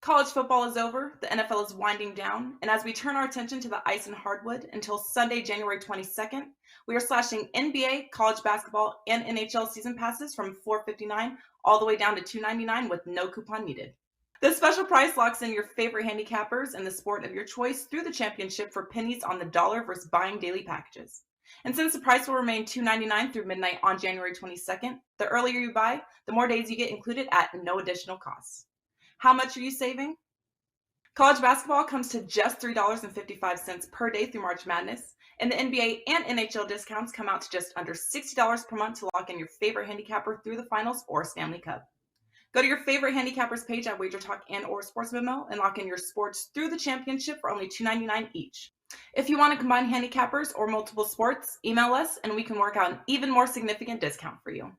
College football is over, the NFL is winding down, and as we turn our attention to the ice and hardwood until Sunday, January 22nd, we are slashing NBA, college basketball, and NHL season passes from $4.59 all the way down to $2.99 with no coupon needed. This special price locks in your favorite handicappers in the sport of your choice through the championship for pennies on the dollar versus buying daily packages. And since the price will remain $2.99 through midnight on January 22nd, the earlier you buy, the more days you get included at no additional cost. How much are you saving? College basketball comes to just $3.55 per day through March Madness, and the NBA and NHL discounts come out to just under $60 per month to lock in your favorite handicapper through the finals or Stanley Cup. Go to your favorite handicappers page at WagerTalk and or Sports Memo and lock in your sports through the championship for only $2.99 each. If you want to combine handicappers or multiple sports, email us and we can work out an even more significant discount for you.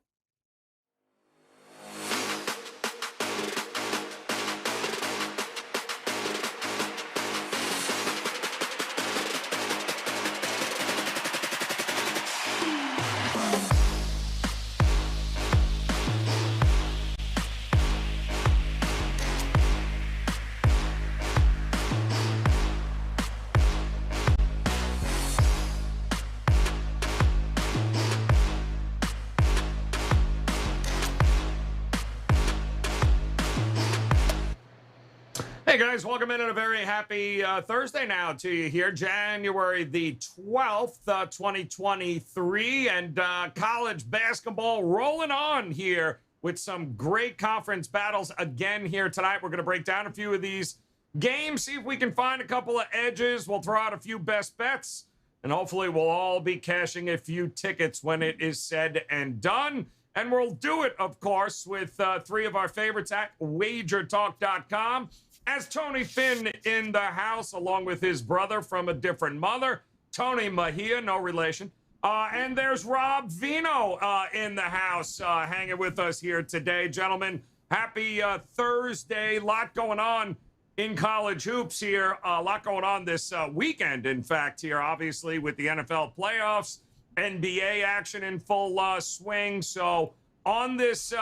Hey guys, welcome in on a very happy Thursday now to you here, January the 12th, 2023, and college basketball rolling on here with some great conference battles again here tonight. We're going to break down a few of these games, see if we can find a couple of edges. We'll throw out a few best bets, and hopefully we'll all be cashing a few tickets when it is said and done. And we'll do it, of course, with three of our favorites at WagerTalk.com. As Tony Finn in the house, along with his brother from a different mother, Tony Mejia, no relation. And there's Rob Vino in the house hanging with us here today. Gentlemen, happy Thursday. Lot going on in college hoops here. A lot going on this weekend, in fact, here, obviously, with the NFL playoffs, NBA action in full swing. So on this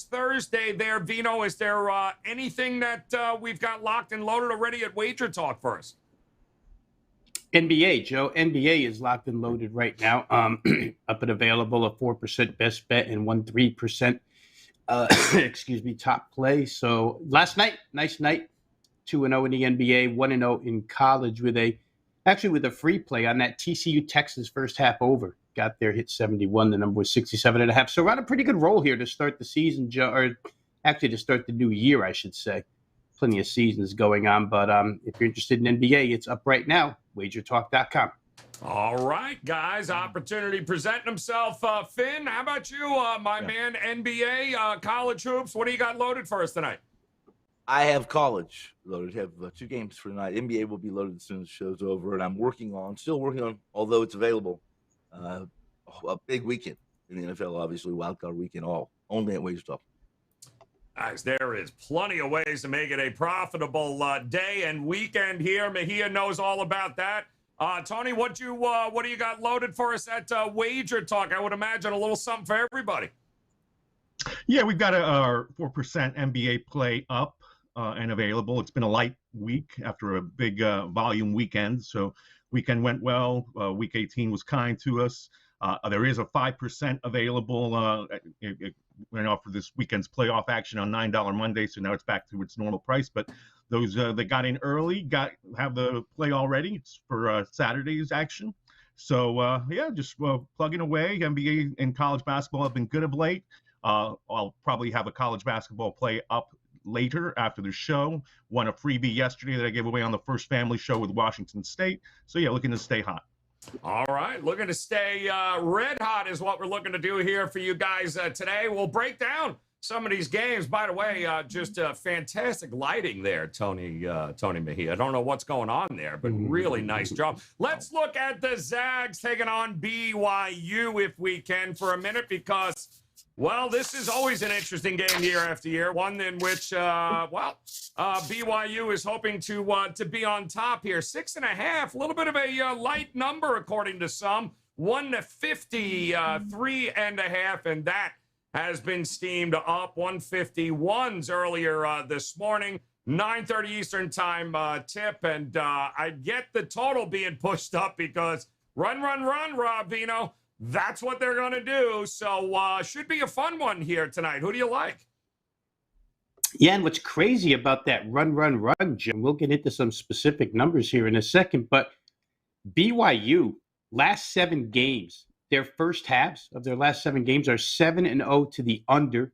Thursday there, Vino, is there anything that we've got locked and loaded already at Wager Talk for us? NBA, Joe. NBA is locked and loaded right now. Up and available, a 4% best bet and 1.3%, top play. So last night, nice night, 2-0 in the NBA, 1-0 in college with a free play on that TCU Texas first half over. Got there, hit 71. The number was 67.5. So we're on a pretty good roll here to start the season, Joe, or actually to start the new year, I should say. Plenty of seasons going on, but if you're interested in NBA, it's up right now, WagerTalk.com. All right, guys, opportunity presenting himself. Finn, how about you, my man, NBA, college hoops? What do you got loaded for us tonight? I have college loaded. I have two games for tonight. NBA will be loaded as soon as the show's over, and I'm still working on, although it's available, a big weekend in the NFL, obviously, wildcard weekend, only at WagerTalk. Guys, there is plenty of ways to make it a profitable day and weekend here. Mejia knows all about that. Tony, what do you got loaded for us at Wager Talk? I would imagine a little something for everybody. Yeah, we've got a 4% NBA play up and available. It's been a light week after a big volume weekend, so weekend went well. Week 18 was kind to us. There is a 5% available. It went off for this weekend's playoff action on $9 Monday, so now it's back to its normal price. But those that got in early have the play already. It's for Saturday's action. So, just plugging away. NBA and college basketball have been good of late. I'll probably have a college basketball play up later after the show. Won a freebie yesterday that I gave away on the First Family Show with Washington State. So, looking to stay hot. All right, looking to stay red hot is what we're looking to do here for you guys today. We'll break down some of these games. By the way, just fantastic lighting there, Tony Mejia. I don't know what's going on there, but really nice job. Let's look at the Zags taking on BYU if we can for a minute, because well, this is always an interesting game year after year, one in which, BYU is hoping to be on top here. 6.5, a little bit of a light number according to some. 150, 3.5, and that has been steamed up. 151s earlier this morning. 9:30 Eastern time tip, and I get the total being pushed up because run, Rob Vino. That's what they're going to do. So should be a fun one here tonight. Who do you like? Yeah, and what's crazy about that run, Jim, we'll get into some specific numbers here in a second, but BYU, last 7 games, their first halves of their last 7 games are 7-0 to the under.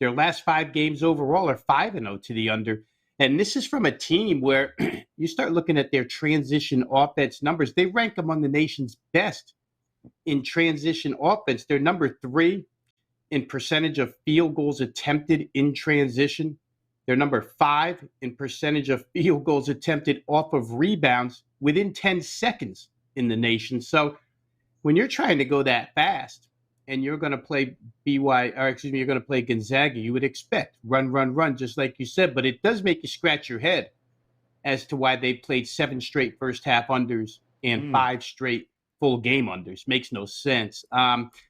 Their last 5 games overall are 5-0 to the under. And this is from a team where you start looking at their transition offense numbers. They rank among the nation's best in transition offense. They're number 3 in percentage of field goals attempted in transition. They're number 5 in percentage of field goals attempted off of rebounds within 10 seconds in the nation. So when you're trying to go that fast and you're going to play you're going to play Gonzaga, you would expect run, just like you said. But it does make you scratch your head as to why they played 7 straight first half unders and 5 straight full game unders. Makes no sense.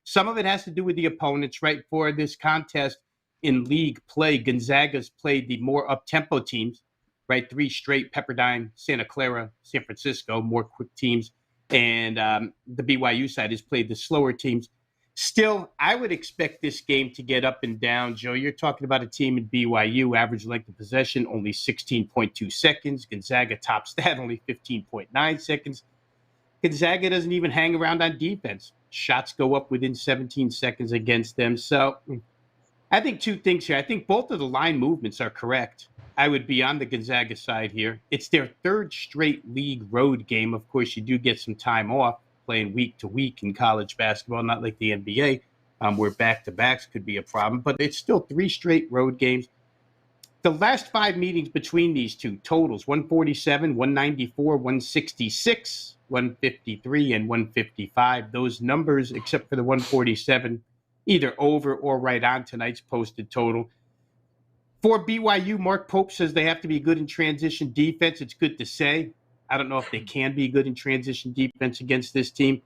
Some of it has to do with the opponents, right? For this contest in league play, Gonzaga's played the more up-tempo teams, right? 3 straight, Pepperdine, Santa Clara, San Francisco, more quick teams. And the BYU side has played the slower teams. Still, I would expect this game to get up and down. Joe, you're talking about a team in BYU, average length of possession, only 16.2 seconds. Gonzaga tops that, only 15.9 seconds. Gonzaga doesn't even hang around on defense. Shots go up within 17 seconds against them. So I think 2 things here. I think both of the line movements are correct. I would be on the Gonzaga side here. It's their 3rd straight league road game. Of course, you do get some time off playing week to week in college basketball, not like the NBA, where back-to-backs could be a problem. But it's still 3 straight road games. The last 5 meetings between these two totals, 147, 194, 166, 153, and 155. Those numbers, except for the 147, either over or right on tonight's posted total. For BYU, Mark Pope says they have to be good in transition defense. It's good to say. I don't know if they can be good in transition defense against this team.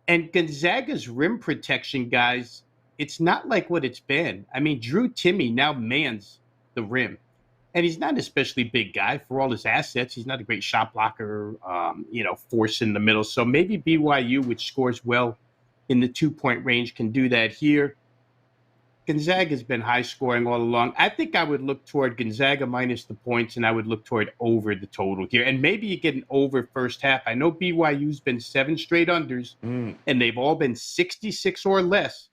And Gonzaga's rim protection, guys, it's not like what it's been. I mean, Drew Timme now mans the rim. And he's not an especially big guy for all his assets. He's not a great shot blocker, force in the middle. So maybe BYU, which scores well in the 2-point range, can do that here. Gonzaga's been high scoring all along. I think I would look toward Gonzaga minus the points, and I would look toward over the total here. And maybe you get an over first half. I know BYU's been 7 straight unders, and they've all been 66 or less.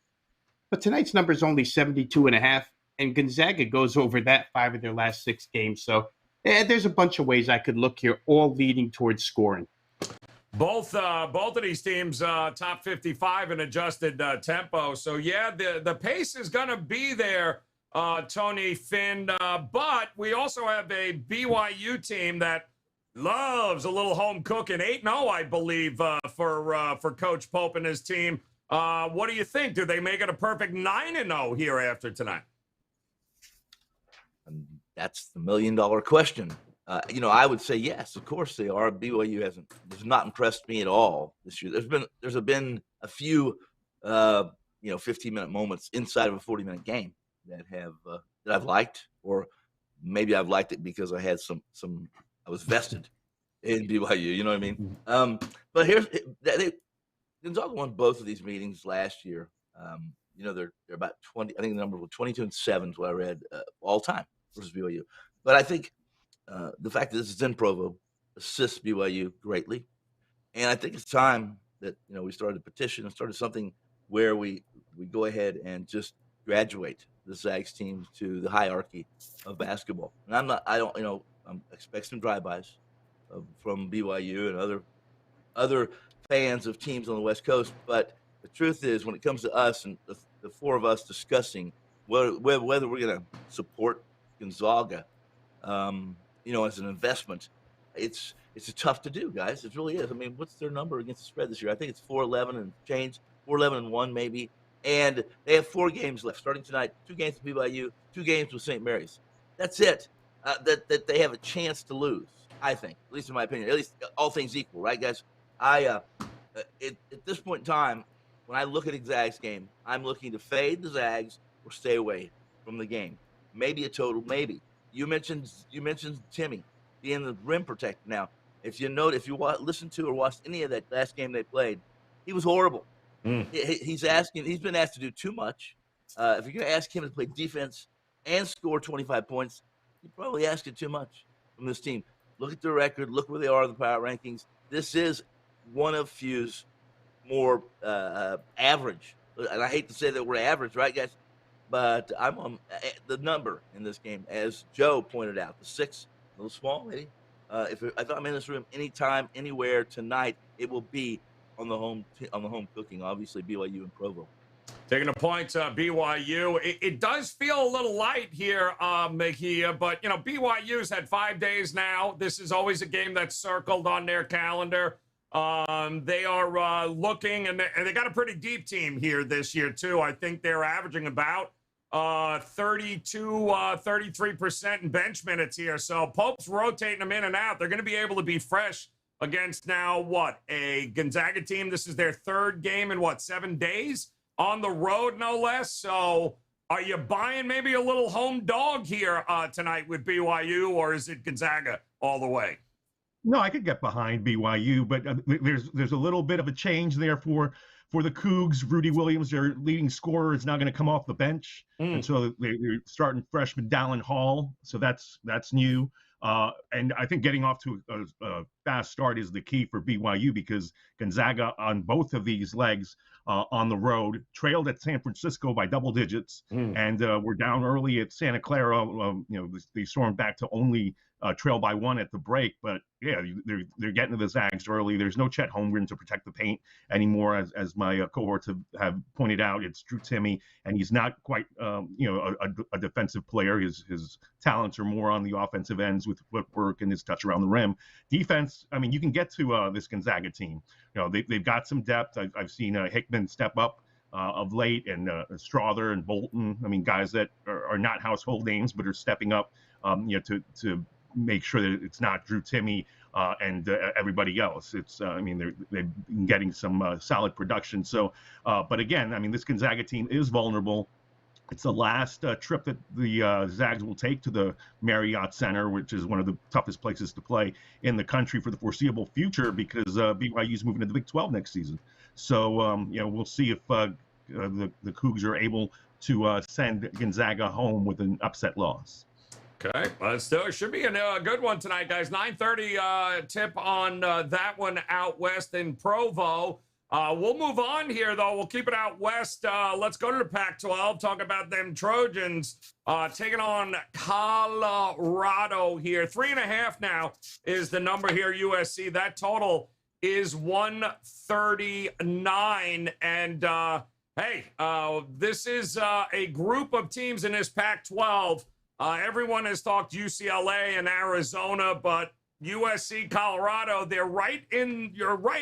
But tonight's number is only 72.5, and Gonzaga goes over that 5 of their last 6 games. So there's a bunch of ways I could look here, all leading towards scoring. Both of these teams top 55 in adjusted tempo. So, yeah, the pace is going to be there, Tony Finn. But we also have a BYU team that loves a little home cooking. 8-0, I believe, for Coach Pope and his team. What do you think? Do they make it a perfect 9-0 here after tonight? And that's the million-dollar question. I would say yes, of course they are. BYU has not impressed me at all this year. There's been a few 15-minute moments inside of a 40-minute game that I've liked, or maybe I've liked it because I had I was vested in BYU. You know what I mean? But Gonzaga won both of these meetings last year. They're about 20. I think the number was 22-7 is what I read all time versus BYU. But I think. The fact that this is in Provo assists BYU greatly. And I think it's time that, we started a petition and started something where we go ahead and just graduate the Zags team to the hierarchy of basketball. And I'm expecting some drive-bys from BYU and other fans of teams on the West Coast. But the truth is, when it comes to us and the 4 of us discussing whether we're going to support Gonzaga, as an investment, it's tough to do, guys. It really is. I mean, what's their number against the spread this year? I think it's 4-11 and change, 4-11-1 maybe. And they have 4 games left starting tonight. 2 games with BYU, 2 games with St. Mary's. That's it. That they have a chance to lose, I think, at least in my opinion. At least all things equal, right, guys? At this point in time, when I look at a Zags game, I'm looking to fade the Zags or stay away from the game. Maybe a total, maybe. You mentioned Timmy being the rim protector. Now, if you listen to or watched any of that last game they played, he was horrible. He's been asked to do too much. If you're going to ask him to play defense and score 25 points, you're probably asking too much from this team. Look at their record. Look where they are in the power rankings. This is one of few's more average. And I hate to say that we're average, right, guys? But I'm on the number in this game, as Joe pointed out, the 6, a little small, maybe. If I'm in this room anytime, anywhere tonight, it will be on the home cooking. Obviously, BYU and Provo. Taking the points, BYU. It does feel a little light here, Mejia, but, BYU's had 5 days now. This is always a game that's circled on their calendar. They are looking, and they got a pretty deep team here this year, too. I think they're averaging about 33% in bench minutes here. So Pope's rotating them in and out. They're going to be able to be fresh against now, a Gonzaga team. This is their 3rd game in, 7 days? On the road, no less. So are you buying maybe a little home dog here tonight with BYU, or is it Gonzaga all the way? No, I could get behind BYU, but there's a little bit of a change there for the Cougs. Rudy Williams, their leading scorer, is now going to come off the bench, and so they're starting freshman Dallin Hall. So that's new. And I think getting off to a fast start is the key for BYU, because Gonzaga on both of these legs on the road trailed at San Francisco by double digits, and we're down early at Santa Clara. They stormed back to only trail by 1 at the break, but yeah, they're getting to the Zags early. There's no Chet Holmgren to protect the paint anymore, as my cohorts have pointed out. It's Drew Timme, and he's not quite a defensive player. His talents are more on the offensive ends with footwork and his touch around the rim. Defense, I mean, you can get to this Gonzaga team. They've got some depth. I've seen Hickman step up of late, and Strother and Bolton. I mean, guys that are not household names, but are stepping up to make sure that it's not Drew Timme and everybody else. It's they've been getting some solid production. So, but again, I mean, this Gonzaga team is vulnerable. It's the last trip that the Zags will take to the Marriott Center, which is one of the toughest places to play in the country for the foreseeable future, because BYU is moving to the Big 12 next season. So, we'll see if the Cougs are able to send Gonzaga home with an upset loss. Okay, let's do it. Should be a good one tonight, guys. 9:30 tip on that one out west in Provo. We'll move on here, though. We'll keep it out west. Let's go to the Pac-12, talk about them Trojans taking on Colorado here. 3.5 now is the number here, USC. That total is 139. And, this is a group of teams in this Pac-12. Everyone has talked UCLA and Arizona, but USC, Colorado, you're right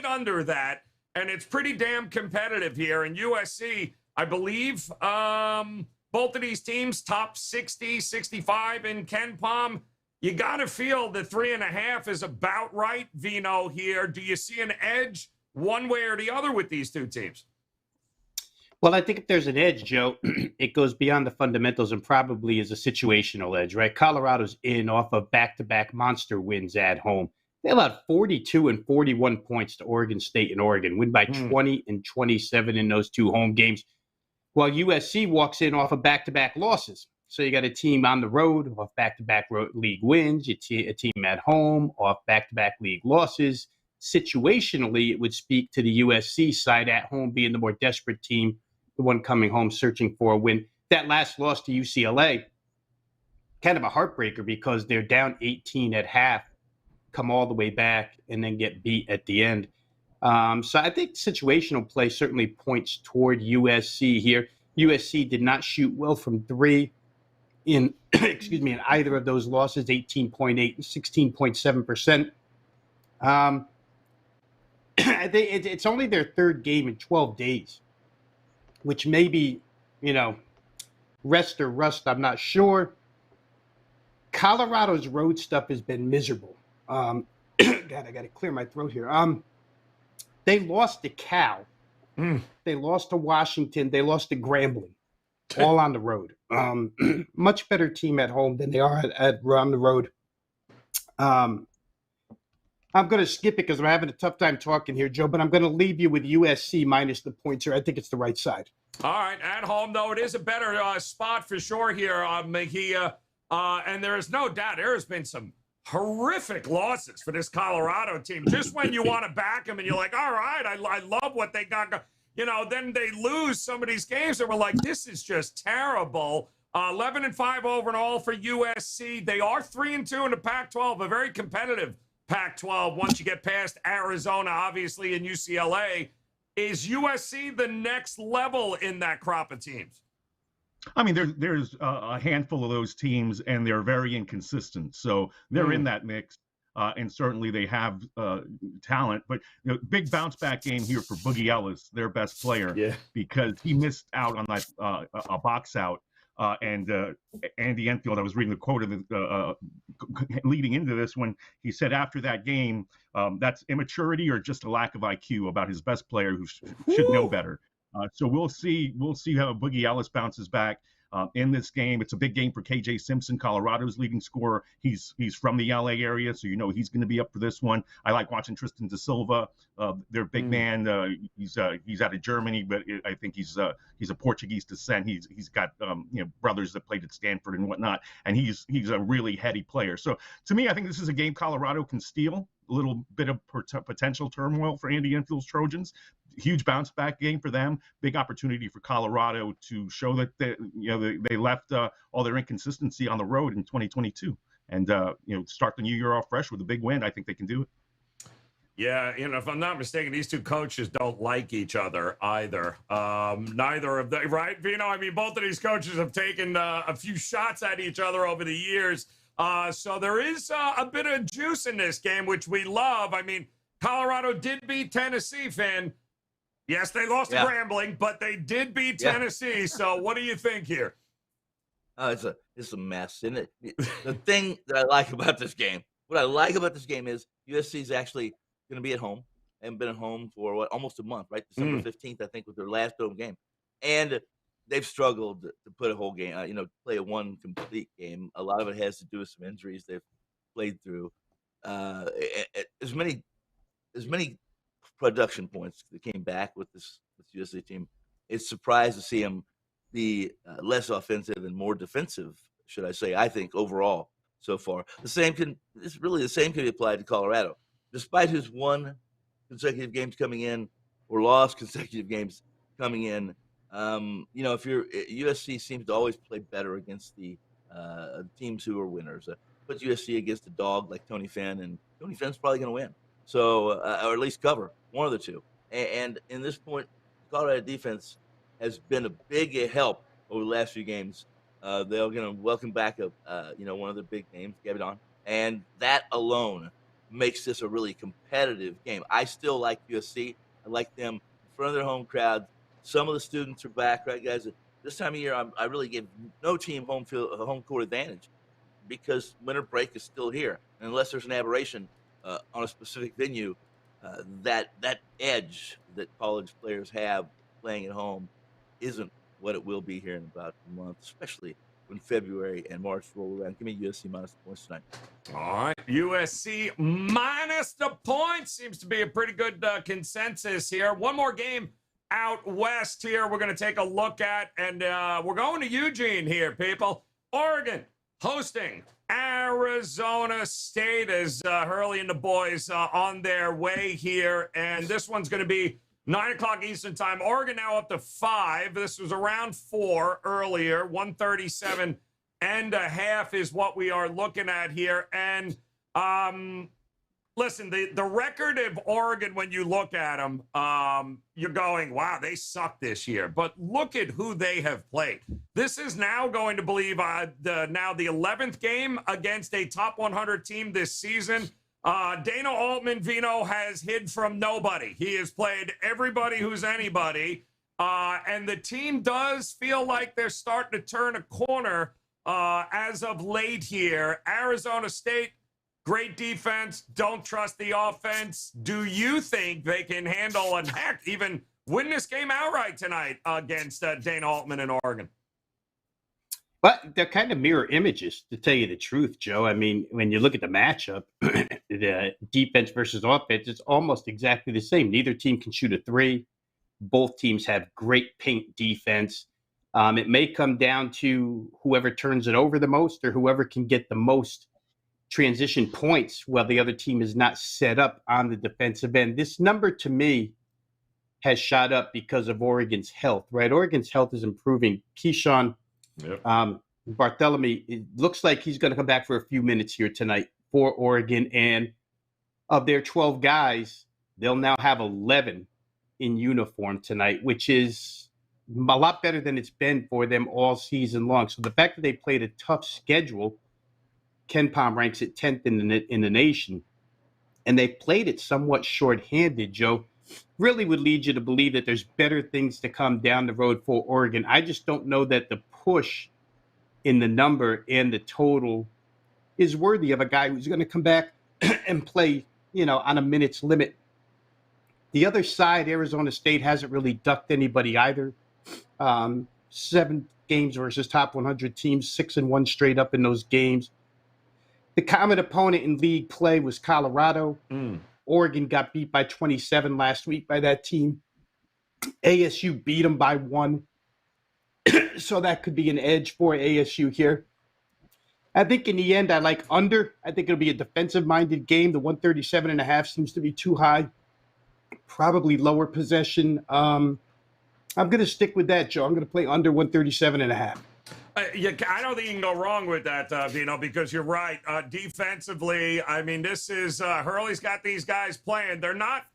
under that. And it's pretty damn competitive here. And USC, I believe, both of these teams top 60, 65 in KenPom. You got to feel the 3.5 is about right, Vino, here. Do you see an edge one way or the other with these two teams? Well, I think if there's an edge, Joe, it goes beyond the fundamentals and probably is a situational edge, right? Colorado's in off of back-to-back monster wins at home. They allowed 42 and 41 points to Oregon State and Oregon, win by 20 and 27 in those 2 home games, while USC walks in off of back-to-back losses. So you got a team on the road off back-to-back league wins, a team at home off back-to-back league losses. Situationally, it would speak to the USC side at home being the more desperate team, the one coming home searching for a win. That last loss to UCLA, kind of a heartbreaker because they're down 18 at half, come all the way back, and then get beat at the end. So I think situational play certainly points toward USC here. USC did not shoot well from 3 in in either of those losses, 18.8 and 16.7%. I think it's only their 3rd game in 12 days, which may be, rest or rust, I'm not sure. Colorado's road stuff has been miserable. God, I got to clear my throat here. They lost to Cal. They lost to Washington. They lost to Grambling, all on the road. Much better team at home than they are on the road. I'm going to skip it because we're having a tough time talking here, Joe, but I'm going to leave you with USC minus the points here. I think it's the right side. All right, at home, though, it is a better spot for sure here, Mejia. And there is no doubt there has been some horrific losses for this Colorado team. Just when you want to back them and you're like, all right, I love what they got. Then they lose some of these games and we're like, this is just terrible. 11-5 over and all for USC. They are 3-2 in the Pac-12, a very competitive Pac-12 once you get past Arizona, obviously, and UCLA. Is USC the next level in that crop of teams? I mean, there's a handful of those teams, and they're very inconsistent. So they're in that mix, and certainly they have talent. But big bounce back game here for Boogie Ellis, their best player, because he missed out on that a box out. And Andy Enfield, I was reading the quote of leading into this when he said after that game, that's immaturity or just a lack of IQ about his best player who should know better. So we'll see how Boogie Ellis bounces back in this game. It's a big game for KJ Simpson, Colorado's leading scorer. He's from the LA area, so he's going to be up for this one. I like watching Tristan Da Silva, their big man. He's out of Germany, but I think he's a Portuguese descent. He's got brothers that played at Stanford and whatnot, and he's a really heady player. So to me, I think this is a game Colorado can steal. A little bit of potential turmoil for Andy Enfield's Trojans. Huge bounce back game for them. Big opportunity for Colorado to show that they left all their inconsistency on the road in 2022 and start the new year off fresh with a big win. I think they can do it. Yeah, if I'm not mistaken, these two coaches don't like each other either. Neither of them, right, Vino? I mean, both of these coaches have taken a few shots at each other over the years. So there is a bit of juice in this game, which we love. I mean, Colorado did beat Tennessee, Finn. Yes, they lost to Grambling, but they did beat Tennessee. So what do you think here? It's a mess, isn't it? The thing that I like about this game, is USC is actually going to be at home and been at home for almost a month, right? December 15th, I think, was their last home game. And they've struggled to put a whole game, play a one complete game. A lot of it has to do with some injuries they've played through. As many production points that came back with this USC team, it's surprised to see them be less offensive and more defensive, should I say, I think, overall so far. The same can be applied to Colorado. Despite who's won consecutive games coming in or lost consecutive games coming in, if USC seems to always play better against the teams who are winners. Put USC against a dog like Tony Finn, and Tony Finn's probably going to win. So, or at least cover one of the two. And in this point, Colorado defense has been a big help over the last few games. They're going to welcome back one of the big names, Gavidon, and that alone makes this a really competitive game. I still like USC. I like them in front of their home crowd. Some of the students are back, right, guys? This time of year, I really give no team home court advantage because winter break is still here. And unless there's an aberration on a specific venue, that edge that college players have playing at home isn't what it will be here in about a month, especially when February and March roll around. Give me USC minus the points tonight. All right, USC minus the points seems to be a pretty good consensus here. One more game out west here we're going to take a look at, and we're going to Eugene here, people. Oregon hosting Arizona State as Hurley and the boys on their way here, and this one's going to be 9 o'clock Eastern time. Oregon now up to 5. This was around 4 earlier. 137.5 is what we are looking at here. And listen, the record of Oregon, when you look at them, you're going, wow, they suck this year. But look at who they have played. This is now going to believe the 11th game against a top 100 team this season. Dana Altman, Vino, has hid from nobody. He has played everybody who's anybody. And the team does feel like they're starting to turn a corner as of late here. Arizona State, great defense. Don't trust the offense. Do you think they can handle and heck, even win this game outright tonight against Dana Altman in Oregon? But they're kind of mirror images, to tell you the truth, Joe. I mean, when you look at the matchup, the defense versus offense, it's almost exactly the same. Neither team can shoot a three. Both teams have great paint defense. It may come down to whoever turns it over the most or whoever can get the most transition points while the other team is not set up on the defensive end. This number, to me, has shot up because of Oregon's health, right? Oregon's health is improving. Keyshawn Bartholomew, it looks like he's going to come back for a few minutes here tonight for Oregon. And of their 12 guys, they'll now have 11 in uniform tonight, which is a lot better than it's been for them all season long. So the fact that they played a tough schedule, Ken Pom ranks it 10th in the nation, and they played it somewhat shorthanded, Joe, really would lead you to believe that there's better things to come down the road for Oregon. I just don't know that the push in the number and the total is worthy of a guy who's going to come back and play, on a minute's limit. The other side, Arizona State hasn't really ducked anybody either. 7 games versus top 100 teams, 6-1 straight up in those games. The common opponent in league play was Colorado. Oregon got beat by 27 last week by that team. ASU beat them by 1. So that could be an edge for ASU here. I think in the end, I like under. I think it'll be a defensive-minded game. The 137.5 seems to be too high. Probably lower possession. I'm going to stick with that, Joe. I'm going to play under 137.5. I don't think you can go wrong with that, Vino, because you're right. Defensively, I mean, this is Hurley's got these guys playing. They're not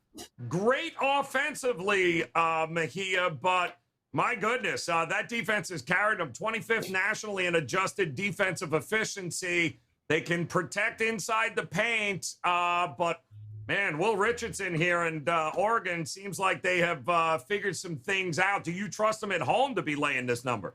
great offensively, Mejia, but my goodness, that defense has carried them 25th nationally in adjusted defensive efficiency. They can protect inside the paint, but man, Will Richardson here and Oregon seems like they have figured some things out. Do you trust them at home to be laying this number?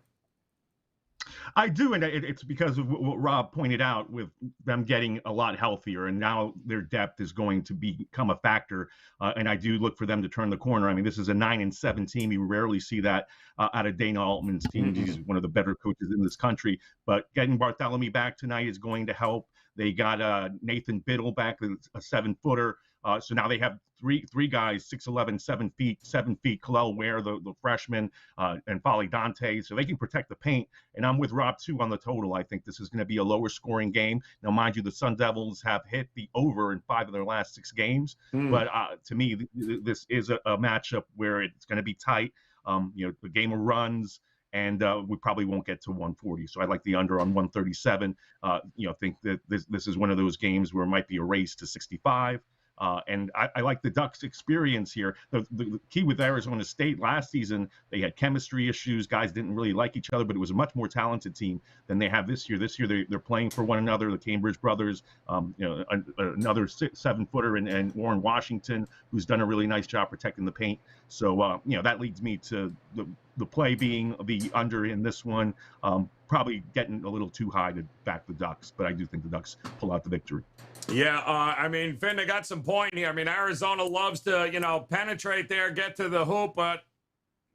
I do, and it's because of what Rob pointed out with them getting a lot healthier, and now their depth is going to become a factor. And I do look for them to turn the corner. I mean, this is a 9-7 team. You rarely see that out of Dana Altman's team. He's one of the better coaches in this country. But getting Bartholomew back tonight is going to help. They got Nathan Biddle back, a 7-footer. So now they have three guys, 6'11", 7 feet. Kalel Ware, the freshman, and Folly Dante. So they can protect the paint. And I'm with Rob too on the total. I think this is going to be a lower scoring game. Now, mind you, the Sun Devils have hit the over in 5 of their last 6 games. But to me, this is a matchup where it's going to be tight. The game of runs. And we probably won't get to 140. So I like the under on 137. Think that this is one of those games where it might be a race to 65. And I like the Ducks' experience here. The key with Arizona State last season, they had chemistry issues. Guys didn't really like each other, but it was a much more talented team than they have this year. This year, they're playing for one another. The Cambridge brothers, another 7-footer, and Warren Washington, who's done a really nice job protecting the paint. So, that leads me to the play being the under in this one. Probably getting a little too high to back the Ducks, but I do think the Ducks pull out the victory. Yeah, I mean, Finn, they got some point here. I mean, Arizona loves to, penetrate there, get to the hoop, but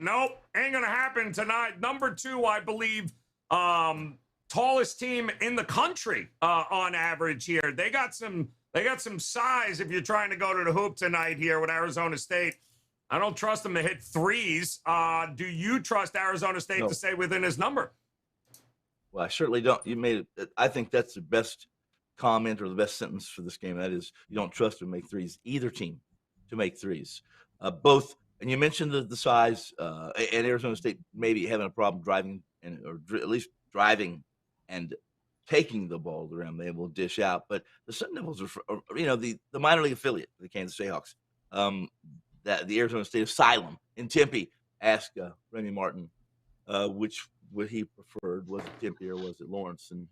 nope, ain't going to happen tonight. Number 2, I believe, tallest team in the country on average here. They got some size if you're trying to go to the hoop tonight here with Arizona State. I don't trust them to hit threes. Do you trust Arizona State to stay within his number? Well, I certainly don't. You made it. I think that's the best comment or the best sentence for this game. That is, you don't trust them to make threes. Either team to make threes. Both. And you mentioned the size, and Arizona State maybe having a problem driving or at least driving and taking the ball around. They will dish out. But the Sun Devils are, the minor league affiliate of the Kansas Jayhawks. That the Arizona State Asylum in Tempe asked Remy Martin which what he preferred. Was it Tempe or was it Lawrence? And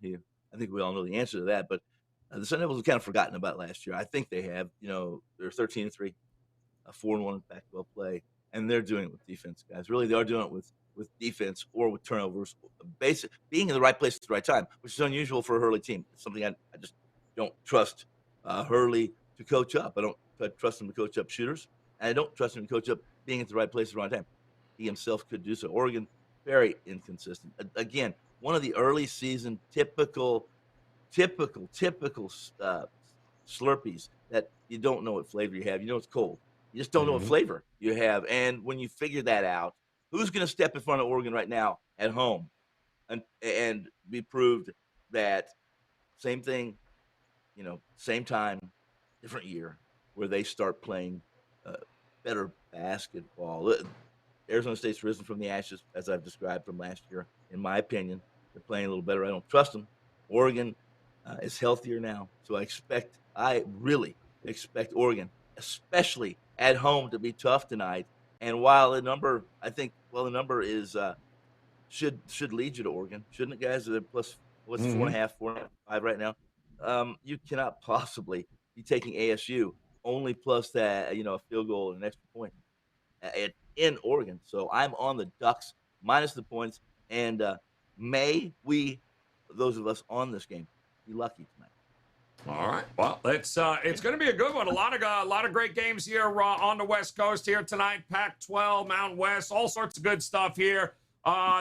I think we all know the answer to that. But the Sun Devils have kind of forgotten about last year. I think they have. They're 13-3, 4-1 in basketball play, and they're doing it with defense, guys. Really, they are doing it with defense or with turnovers. Being in the right place at the right time, which is unusual for a Hurley team. It's something I just don't trust Hurley to coach up. I don't trust him to coach up shooters, and I don't trust him to coach up being at the right place at the right time. He himself could do so. Oregon, very inconsistent. Again, one of the early season typical Slurpees that you don't know what flavor you have. You know it's cold. You just don't know what flavor you have. And when you figure that out, who's going to step in front of Oregon right now at home and be proved that same thing, same time, different year, where they start playing better basketball. Arizona State's risen from the ashes, as I've described from last year. In my opinion, they're playing a little better. I don't trust them. Oregon is healthier now, so I really expect Oregon, especially at home, to be tough tonight. And while the number is should lead you to Oregon, shouldn't it, guys? Plus, what's 4.5, 4.5 right now? You cannot possibly be taking ASU only plus that, a field goal and an extra point in Oregon. So I'm on the Ducks minus the points. And may we, those of us on this game, be lucky tonight. All right. Well, it's going to be a good one. A lot of great games here on the West Coast here tonight. Pac-12, Mountain West, all sorts of good stuff here.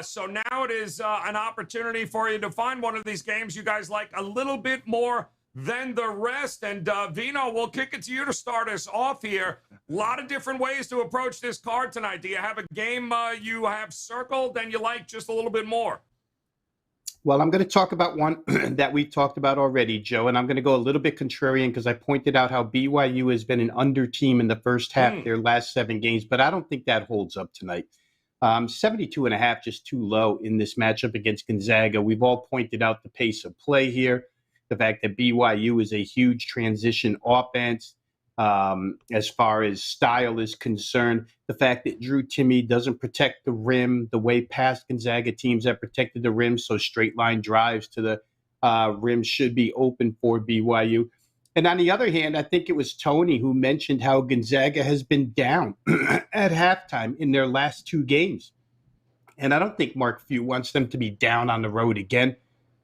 So now it is an opportunity for you to find one of these games you guys like a little bit more than the rest. And Vino, we'll kick it to you to start us off here. A lot of different ways to approach this card tonight. Do you have a game you have circled and you like just a little bit more? Well, I'm going to talk about one that we talked about already, Joe, and I'm going to go a little bit contrarian because I pointed out how BYU has been an under team in the first half, their last 7 games, but I don't think that holds up tonight. 72.5, just too low in this matchup against Gonzaga. We've all pointed out the pace of play here, the fact that BYU is a huge transition offense as far as style is concerned, the fact that Drew Timme doesn't protect the rim the way past Gonzaga teams have protected the rim, so straight line drives to the rim should be open for BYU. And on the other hand, I think it was Tony who mentioned how Gonzaga has been down at halftime in their last 2 games. And I don't think Mark Few wants them to be down on the road again.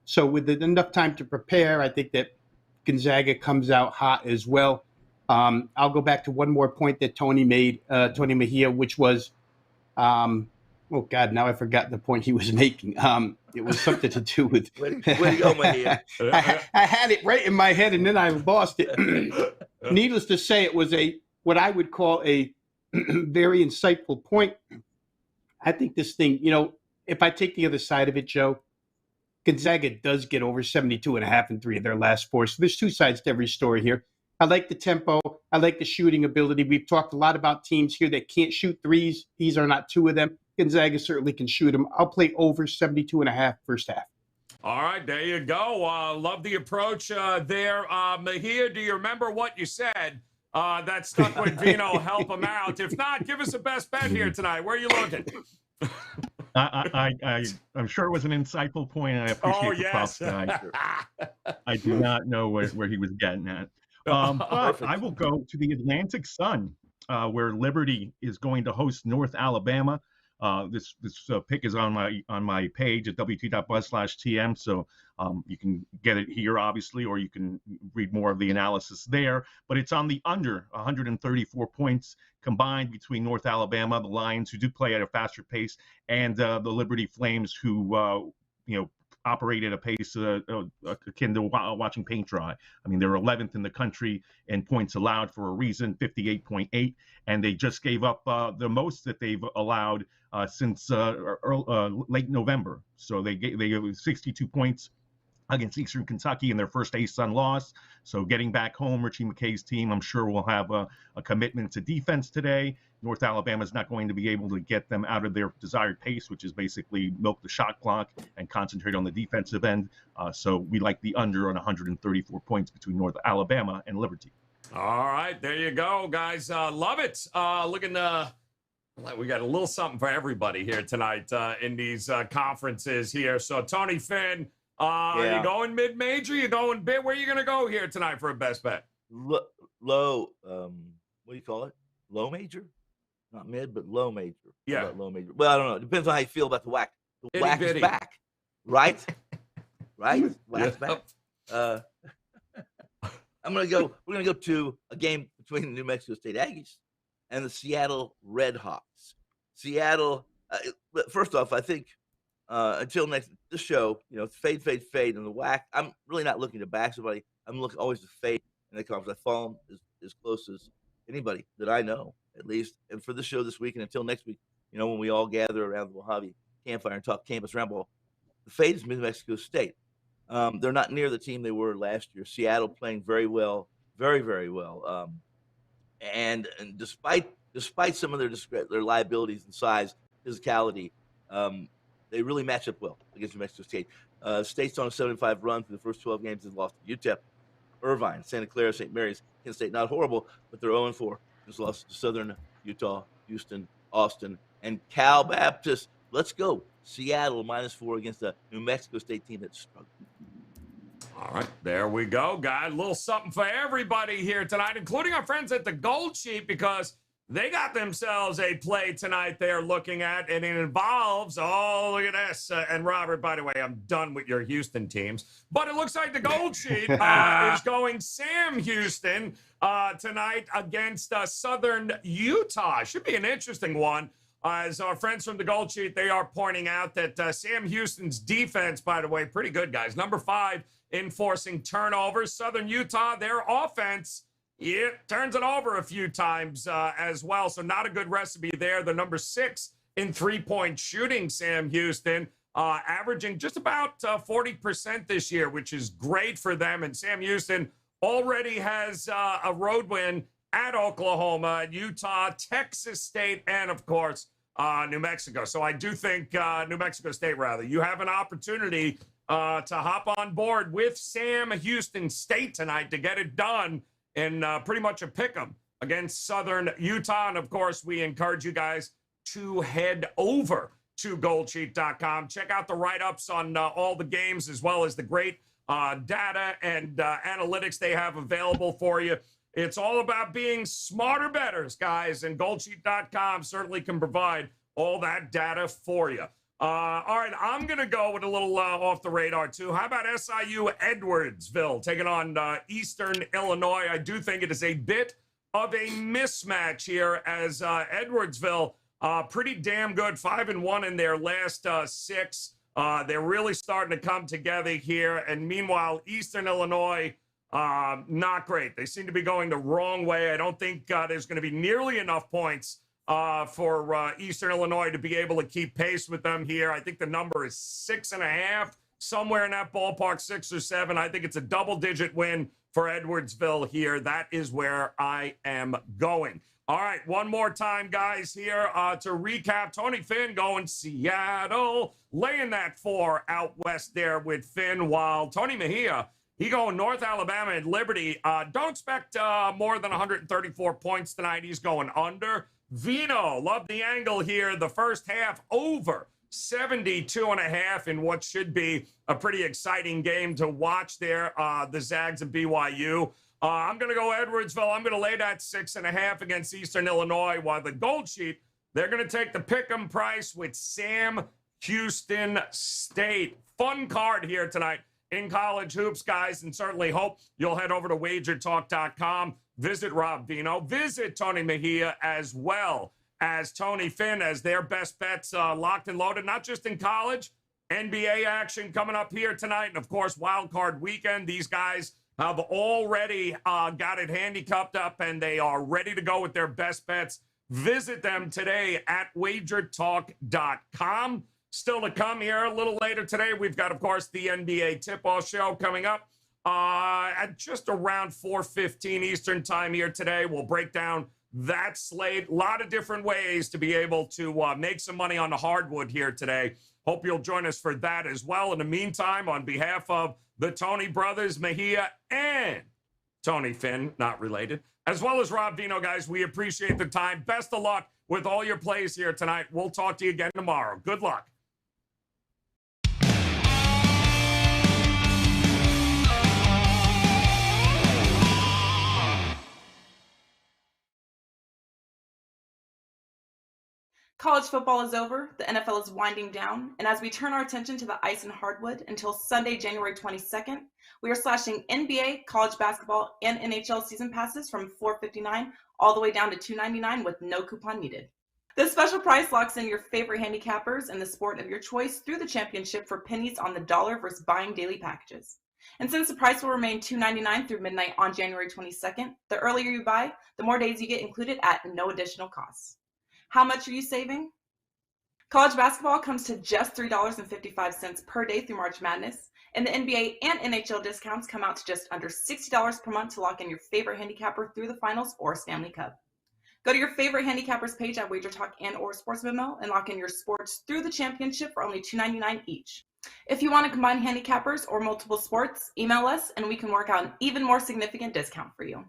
So with enough time to prepare, I think that Gonzaga comes out hot as well. I'll go back to one more point that Tony made, Tony Mejia, which was, oh God, now I forgot the point he was making. It was something to do with. Where do you go, Mejia? I had it right in my head and then I lost it. Needless to say, it was what I would call a very insightful point. I think this thing, if I take the other side of it, Joe, Gonzaga does get over 72.5 in 3 of their last 4. So there's 2 sides to every story here. I like the tempo. I like the shooting ability. We've talked a lot about teams here that can't shoot threes. These are not 2 of them. Gonzaga certainly can shoot them. I'll play over 72.5 first half. All right, there you go. Love the approach there. Mejia, do you remember what you said? That stuck with Vino. Help him out. If not, give us a best bet here tonight. Where are you looking? I'm sure it was an insightful point. I appreciate the props, guys. I do not know where he was getting at. But I will go to the Atlantic Sun, where Liberty is going to host North Alabama. This pick is on my page at wt.buzz/TM, so you can get it here, obviously, or you can read more of the analysis there. But it's on the under 134 points combined between North Alabama, the Lions, who do play at a faster pace, and the Liberty Flames, who operate at a pace akin to watching paint dry. I mean, they're 11th in the country in points allowed for a reason, 58.8, and they just gave up the most that they've allowed since late November. So they gave 62 points against Eastern Kentucky in their first A-Sun loss. So getting back home, Richie McKay's team, I'm sure will have a commitment to defense today. North Alabama is not going to be able to get them out of their desired pace, which is basically milk the shot clock and concentrate on the defensive end. So we like the under on 134 points between North Alabama and Liberty. All right, there you go, guys. Love it. Looking like we got a little something for everybody here tonight in these conferences here. So Tony Finn, are you going mid-major? You going big? Where are you going to go here tonight for a best bet? Low, what do you call it? Low major? Not mid, but low major. Yeah. Low major. Well, I don't know. It depends on how you feel about the whack. The whack is back, right? Right? Whack's back. We're going to go to a game between the New Mexico State Aggies and the Seattle Redhawks. Seattle, first off, I think until this show, fade, fade, fade. And the whack, I'm really not looking to back somebody. I'm looking always to fade in the conference. I follow them as close as anybody that I know, at least. And for this show this week and until next week, when we all gather around the Mojave campfire and talk campus roundball, the fade is New Mexico State. They're not near the team they were last year. Seattle playing very well, very, very well. And despite some of their liabilities and size, physicality, they really match up well against New Mexico State. State's on a 7-5 run through the first 12 games. They've lost to UTEP, Irvine, Santa Clara, St. Mary's, Kent State. Not horrible, but they're 0-4. Just lost to Southern, Utah, Houston, Austin, and Cal Baptist. Let's go. Seattle -4 against a New Mexico State team that's struggling. All right, there we go, guys. A little something for everybody here tonight, including our friends at the Gold Sheet, because they got themselves a play tonight they're looking at, and it involves, oh, look at this. And Robert, by the way, I'm done with your Houston teams. But it looks like the Gold Sheet is going Sam Houston tonight against Southern Utah. Should be an interesting one. As our friends from the Gold Sheet, they are pointing out that Sam Houston's defense, by the way, pretty good, guys. Number 5 in forcing turnovers. Southern Utah, their offense, turns it over a few times as well. So not a good recipe there. The number 6 in three-point shooting, Sam Houston, averaging just about 40% this year, which is great for them. And Sam Houston already has a road win at Oklahoma, Utah, Texas State, and, of course, New Mexico. So I do think New Mexico State, rather, you have an opportunity to hop on board with Sam Houston State tonight to get it done in pretty much a pick'em against Southern Utah. And, of course, we encourage you guys to head over to goldsheet.com. Check out the write-ups on all the games, as well as the great data and analytics they have available for you. It's all about being smarter bettors, guys, and goldsheet.com certainly can provide all that data for you. All right, I'm going to go with a little off the radar, too. How about SIU Edwardsville taking on Eastern Illinois? I do think it is a bit of a mismatch here, as Edwardsville, pretty damn good, 5-1 in their last 6. They're really starting to come together here. And meanwhile, Eastern Illinois, not great. They seem to be going the wrong way. I don't think there's going to be nearly enough points for Eastern Illinois to be able to keep pace with them here. I think the number is 6.5, somewhere in that ballpark, 6 or 7. I think it's a double-digit win for Edwardsville here. That is where I am going. All right, one more time, guys, here to recap. Tony Finn going Seattle, laying that 4 out west there with Finn, while Tony Mejia, he going North Alabama and Liberty. Don't expect more than 134 points tonight. He's going under. Vino, love the angle here. The first half over 72.5 in what should be a pretty exciting game to watch there. The Zags of BYU. I'm going to go Edwardsville. I'm going to lay that 6.5 against Eastern Illinois, while the Gold Sheet, they're going to take the pick'em price with Sam Houston State. Fun card here tonight in college hoops, guys, and certainly hope you'll head over to WagerTalk.com. Visit Rob Vino. Visit Tony Mejia, as well as Tony Finn, as their best bets locked and loaded, not just in college. NBA action coming up here tonight. And, of course, Wild Card Weekend. These guys have already got it handicapped up, and they are ready to go with their best bets. Visit them today at WagerTalk.com. Still to come here a little later today, we've got, of course, the NBA tip-off show coming up at just around 4:15 Eastern time here today. We'll break down that slate. A lot of different ways to be able to make some money on the hardwood here today. Hope you'll join us for that as well. In the meantime, on behalf of the Tony brothers, Mejia and Tony Finn, not related, as well as Rob Vino, guys, we appreciate the time. Best of luck with all your plays here tonight. We'll talk to you again tomorrow. Good luck. College football is over, the NFL is winding down, and as we turn our attention to the ice and hardwood until Sunday, January 22nd, we are slashing NBA, college basketball, and NHL season passes from $4.59 all the way down to $2.99 with no coupon needed. This special price locks in your favorite handicappers in the sport of your choice through the championship for pennies on the dollar versus buying daily packages. And since the price will remain $2.99 through midnight on January 22nd, the earlier you buy, the more days you get included at no additional cost. How much are you saving? College basketball comes to just $3.55 per day through March Madness, and the NBA and NHL discounts come out to just under $60 per month to lock in your favorite handicapper through the finals or Stanley Cup. Go to your favorite handicappers page at WagerTalk and or Sports Memo and lock in your sports through the championship for only $2.99 each. If you want to combine handicappers or multiple sports, email us and we can work out an even more significant discount for you.